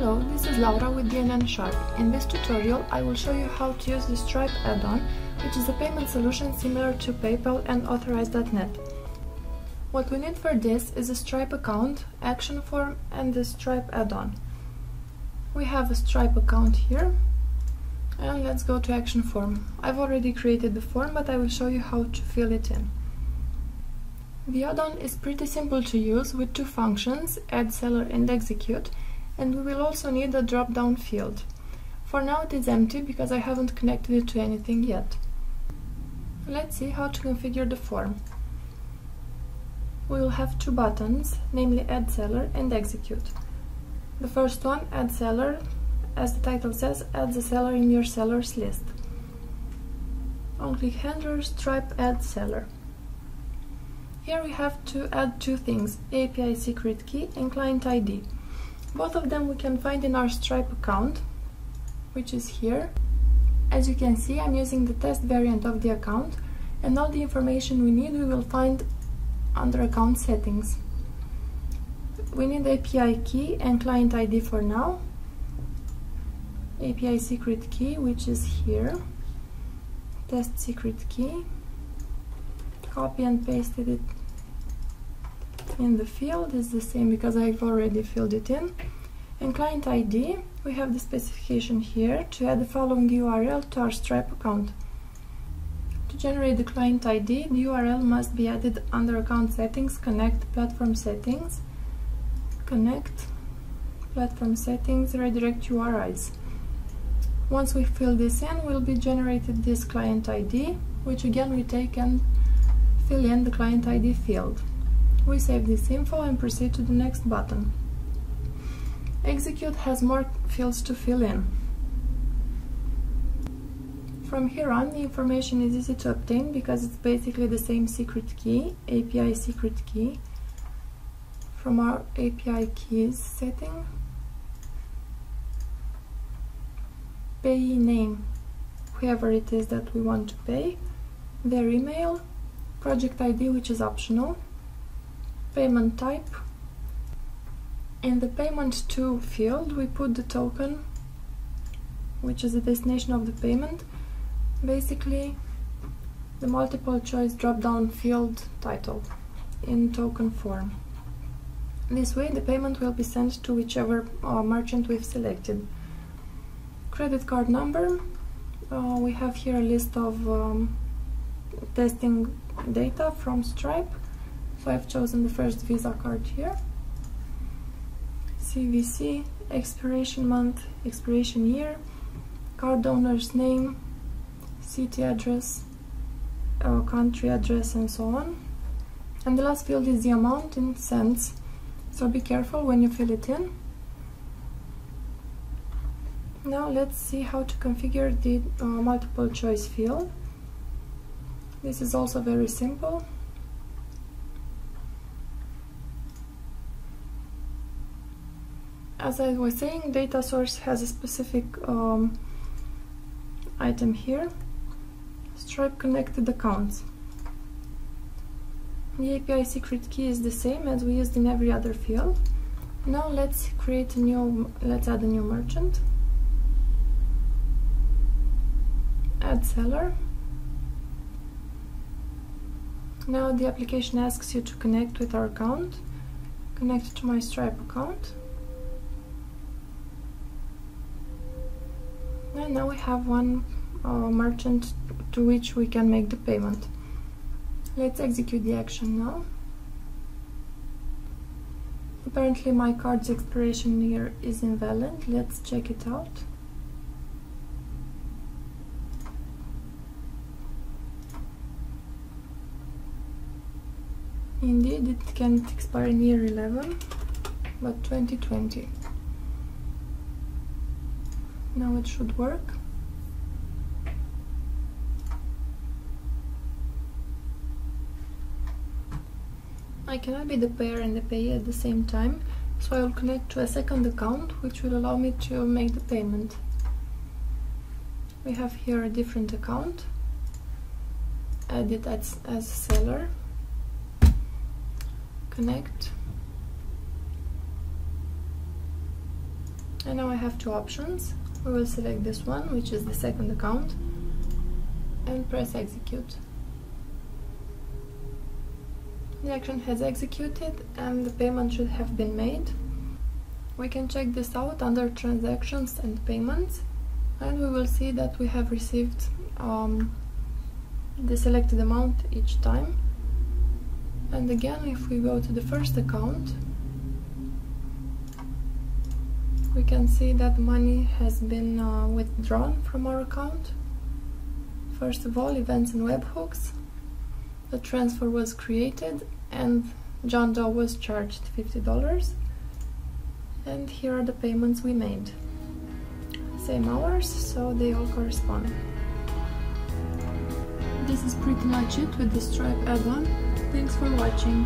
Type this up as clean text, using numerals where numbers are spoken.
Hello, this is Laura with DNN Sharp. In this tutorial, I will show you how to use the Stripe add-on, which is a payment solution similar to PayPal and Authorize.net. What we need for this is a Stripe account, action form, and the Stripe add-on. We have a Stripe account here, and let's go to action form. I've already created the form, but I will show you how to fill it in. The add-on is pretty simple to use with two functions, add seller and execute, and we will also need a drop-down field. For now it is empty because I haven't connected it to anything yet. Let's see how to configure the form. We will have two buttons, namely add seller and execute. The first one, add seller, as the title says, adds a seller in your sellers list. On-click handler, Stripe add seller. Here we have to add two things, API secret key and client ID. Both of them we can find in our Stripe account, which is here. As you can see, I'm using the test variant of the account, and all the information we need we will find under account settings. We need API key and client ID for now. API secret key, which is here. Test secret key. Copy and pasted it in the field, is the same because I've already filled it in. And client ID, we have the specification here to add the following URL to our Stripe account. To generate the client ID, the URL must be added under account settings, connect platform settings, connect platform settings, redirect URIs. Once we fill this in, will be generated this client ID, which again we take and fill in the client ID field. We save this info and proceed to the next button. Execute has more fields to fill in. From here on, the information is easy to obtain because it's basically the same secret key, API secret key, from our API keys setting. Payee name, whoever it is that we want to pay, their email, project ID, which is optional, payment type. In the payment to field we put the token, which is the destination of the payment, basically the multiple choice drop-down field title in token form. This way the payment will be sent to whichever merchant we've selected. Credit card number, we have here a list of testing data from Stripe, so I've chosen the first Visa card here. CVC, expiration month, expiration year, card owner's name, city address, country address, and so on. And the last field is the amount in cents, so be careful when you fill it in. Now let's see how to configure the multiple choice field. This is also very simple. As I was saying, data source has a specific item here, Stripe connected accounts. The API secret key is the same as we used in every other field. Now let's add a new merchant. Add seller. Now the application asks you to connect with our account. Connect to my Stripe account. And now we have one merchant to which we can make the payment. Let's execute the action now. Apparently my card's expiration year is invalid. Let's check it out. Indeed, it can't expire in year 11, but 2020. Now it should work. I cannot be the payer and the payee at the same time, so I will connect to a second account, which will allow me to make the payment. We have here a different account. Add it as seller. Connect. And now I have two options. We will select this one, which is the second account, and press execute. The action has executed and the payment should have been made. We can check this out under transactions and payments, and we will see that we have received the selected amount each time. And again, if we go to the first account, we can see that money has been withdrawn from our account. First of all, events and webhooks. The transfer was created and John Doe was charged $50. And here are the payments we made. Same hours, so they all correspond. This is pretty much it with the Stripe add-on. Thanks for watching.